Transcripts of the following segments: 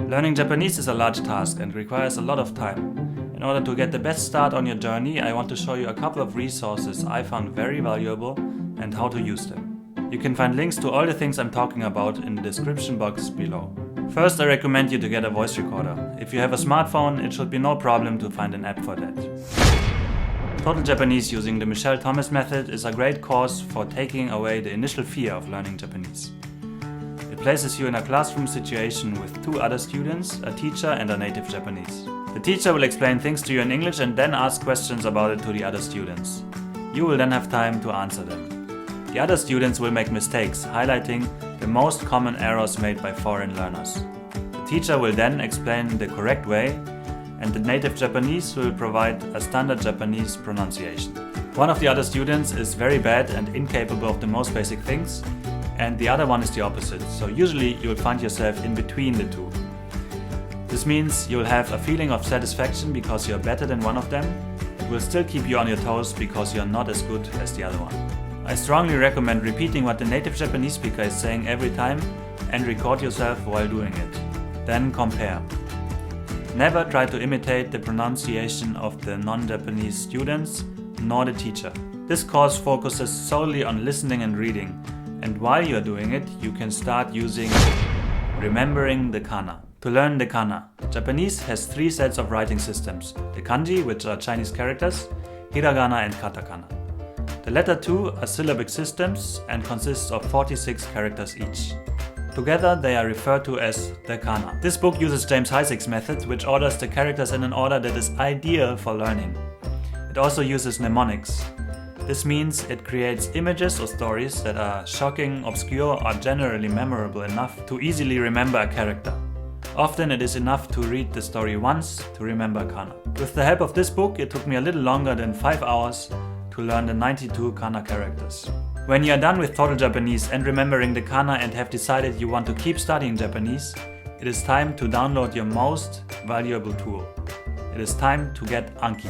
Learning Japanese is a large task and requires a lot of time. In order to get the best start on your journey, I want to show you a couple of resources I found very valuable and how to use them. You can find links to all the things I'm talking about in the description box below. First, I recommend you to get a voice recorder. If you have a smartphone, it should be no problem to find an app for that. Total Japanese using the Michelle Thomas method is a great course for taking away the initial fear of learning Japanese. It places you in a classroom situation with 2 other students, a teacher and a native Japanese. The teacher will explain things to you in English and then ask questions about it to the other students. You will then have time to answer them. The other students will make mistakes, highlighting the most common errors made by foreign learners. The teacher will then explain the correct way, and the native Japanese will provide a standard Japanese pronunciation. One of the other students is very bad and incapable of the most basic things, and the other one is the opposite, so usually you will find yourself in between the two. This means you will have a feeling of satisfaction because you are better than one of them. It will still keep you on your toes because you are not as good as the other one. I strongly recommend repeating what the native Japanese speaker is saying every time and record yourself while doing it. Then compare. Never try to imitate the pronunciation of the non-Japanese students, nor the teacher. This course focuses solely on listening and reading, and while you are doing it, you can start using remembering the kana. To learn the kana, Japanese has 3 sets of writing systems: the kanji, which are Chinese characters, hiragana and katakana. The latter 2 are syllabic systems and consists of 46 characters each. Together they are referred to as thekana. This book uses James Heisig's method, which orders the characters in an order that is ideal for learning. It also uses mnemonics. This means it creates images or stories that are shocking, obscure, or generally memorable enough to easily remember a character. Often it is enough to read the story once to remember kana. With the help of this book, it took me a little longer than 5 hours to learn the 92 kana characters. When you are done with Total Japanese and remembering the kana and have decided you want to keep studying Japanese, it is time to download your most valuable tool. It is time to get Anki.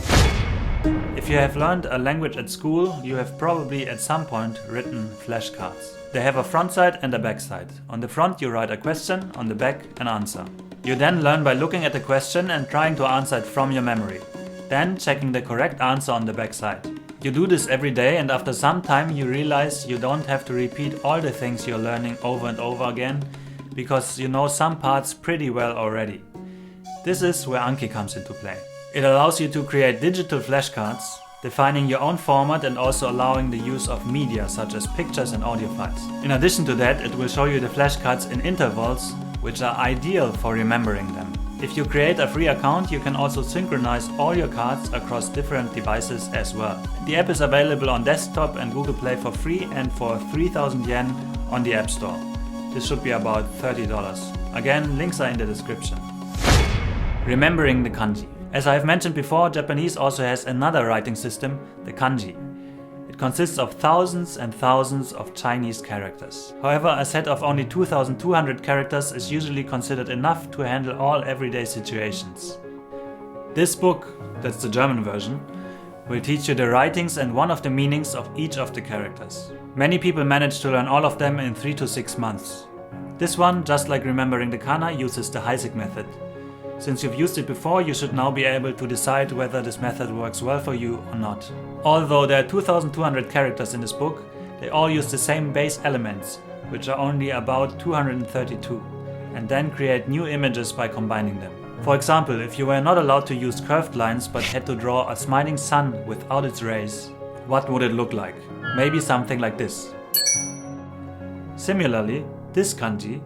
If you have learned a language at school, you have probably at some point written flashcards. They have a front side and a back side. On the front you write a question, on the back an answer. You then learn by looking at the question and trying to answer it from your memory, then checking the correct answer on the back side. You do this every day, and after some time you realize you don't have to repeat all the things you're learning over and over again, because you know some parts pretty well already. This is where Anki comes into play. It allows you to create digital flashcards, defining your own format and also allowing the use of media such as pictures and audio files. In addition to that, it will show you the flashcards in intervals, which are ideal for remembering them. If you create a free account, you can also synchronize all your cards across different devices as well. The app is available on desktop and Google Play for free and for 3,000 yen on the App Store. This should be about $30. Again, links are in the description. Remembering the kanji. As I have mentioned before, Japanese also has another writing system, the kanji. It consists of thousands and thousands of Chinese characters. However, a set of only 2,200 characters is usually considered enough to handle all everyday situations. This book, that's the German version, will teach you the writings and one of the meanings of each of the characters. Many people manage to learn all of them in 3 to 6 months. This one, just like remembering the kana, uses the Heisig method. Since you've used it before, you should now be able to decide whether this method works well for you or not. Although there are 2,200 characters in this book, they all use the same base elements, which are only about 232, and then create new images by combining them. For example, if you were not allowed to use curved lines but had to draw a smiling sun without its rays, what would it look like? Maybe something like this. Similarly, this kanji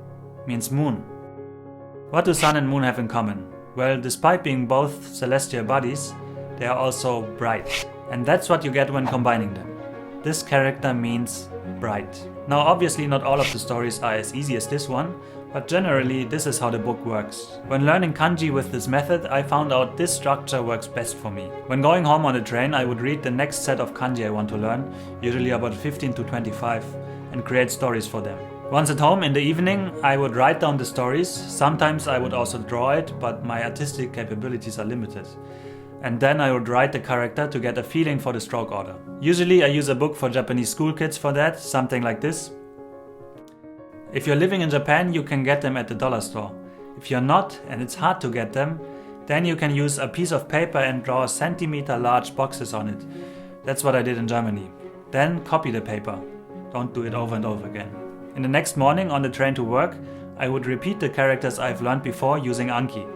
means moon. What do sun and moon have in common? Well, despite being both celestial bodies, they are also bright. And that's what you get when combining them. This character means bright. Now obviously not all of the stories are as easy as this one, but generally this is how the book works. When learning kanji with this method, I found out this structure works best for me. When going home on the train, I would read the next set of kanji I want to learn, usually about 15 to 25, and create stories for them. Once at home in the evening, I would write down the stories. Sometimes I would also draw it, but my artistic capabilities are limited. And then I would write the character to get a feeling for the stroke order. Usually I use a book for Japanese school kids for that, something like this. If you're living in Japan, you can get them at the dollar store. If you're not and it's hard to get them, then you can use a piece of paper and draw centimeter large boxes on it. That's what I did in Germany. Then copy the paper. Don't do it over and over again. In the next morning on the train to work, I would repeat the characters I've learned before using Anki.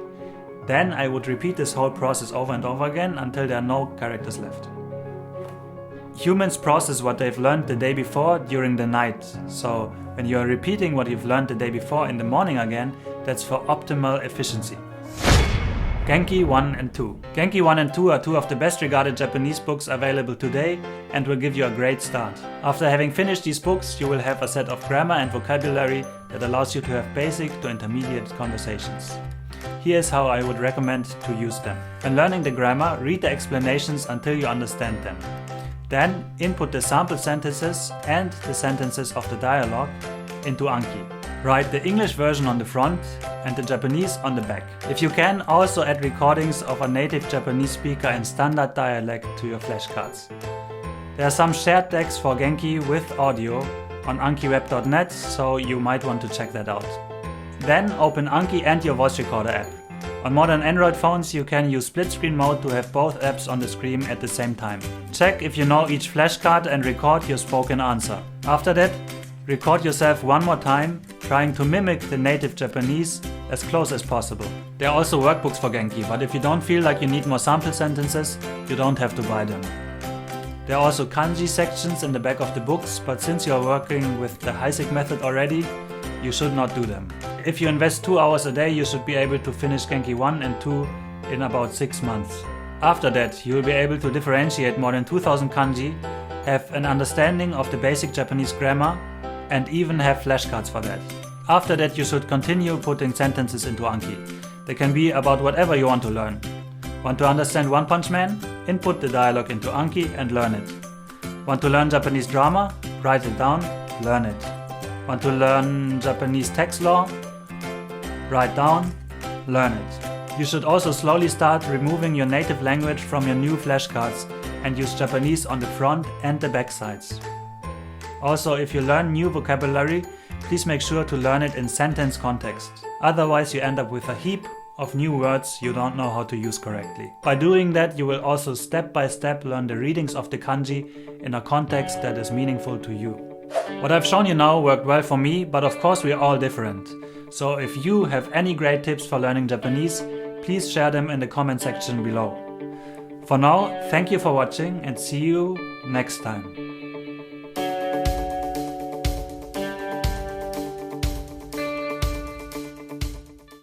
Then I would repeat this whole process over and over again until there are no characters left. Humans process what they've learned the day before during the night. So when you're repeating what you've learned the day before in the morning again, that's for optimal efficiency. Genki 1 and 2. Genki 1 and 2 are two of the best regarded Japanese books available today and will give you a great start. After having finished these books, you will have a set of grammar and vocabulary that allows you to have basic to intermediate conversations. Here's how I would recommend to use them. When learning the grammar, read the explanations until you understand them. Then input the sample sentences and the sentences of the dialogue into Anki. Write the English version on the front and the Japanese on the back. If you can, also add recordings of a native Japanese speaker in standard dialect to your flashcards. There are some shared decks for Genki with audio on ankiweb.net, so you might want to check that out. Then open Anki and your voice recorder app. On modern Android phones you can use split screen mode to have both apps on the screen at the same time. Check if you know each flashcard and record your spoken answer. After that, record yourself one more time, trying to mimic the native Japanese as close as possible. There are also workbooks for Genki, but if you don't feel like you need more sample sentences, you don't have to buy them. There are also kanji sections in the back of the books, but since you are working with the Heisig method already, you should not do them. If you invest 2 hours a day, you should be able to finish Genki 1 and 2 in about 6 months. After that, you will be able to differentiate more than 2000 kanji, have an understanding of the basic Japanese grammar, and even have flashcards for that. After that, you should continue putting sentences into Anki. They can be about whatever you want to learn. Want to understand One Punch Man? Input the dialogue into Anki and learn it. Want to learn Japanese drama? Write it down, learn it. Want to learn Japanese text law? Write down, learn it. You should also slowly start removing your native language from your new flashcards and use Japanese on the front and the back sides. Also, if you learn new vocabulary, please make sure to learn it in sentence context. Otherwise you end up with a heap of new words you don't know how to use correctly. By doing that, you will also step by step learn the readings of the kanji in a context that is meaningful to you. What I've shown you now worked well for me, but of course we are all different. So if you have any great tips for learning Japanese, please share them in the comment section below. For now, thank you for watching and see you next time.